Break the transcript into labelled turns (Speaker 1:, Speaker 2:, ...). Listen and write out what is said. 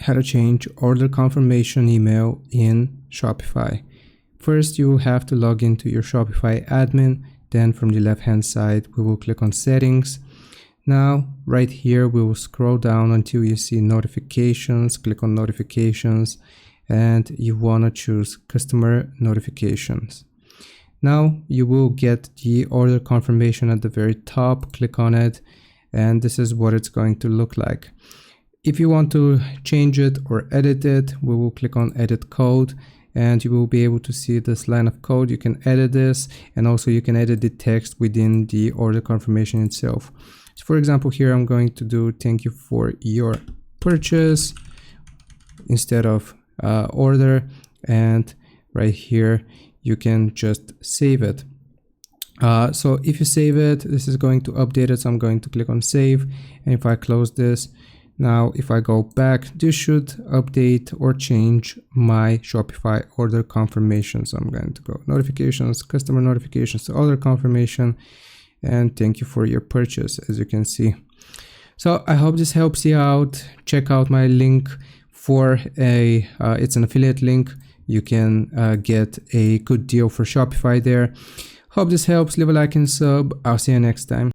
Speaker 1: how to change order confirmation email in Shopify. First, you will have to log into your Shopify admin. Then from the left hand side, we will click on settings. Now, right here, we will scroll down until you see notifications. Click on notifications and you want to choose customer notifications. Now you will get the order confirmation at the very top. Click on it and this is what it's going to look like. If you want to change it or edit it, we will click on edit code and you will be able to see this line of code. You can edit this and also you can edit the text within the order confirmation itself. So for example, here I'm going to do thank you for your purchase instead of order, and right here you can just save it. So if you save it, this is going to update it. So I'm going to click on save, and if I close this, now if I go back, this should update or change my Shopify order confirmation. So I'm going to go notifications, customer notifications, order confirmation, and thank you for your purchase, as you can see. So I hope this helps you out. Check out my link for it's an affiliate link. You can get a good deal for Shopify there. Hope this helps. Leave a like and sub. I'll see you next time.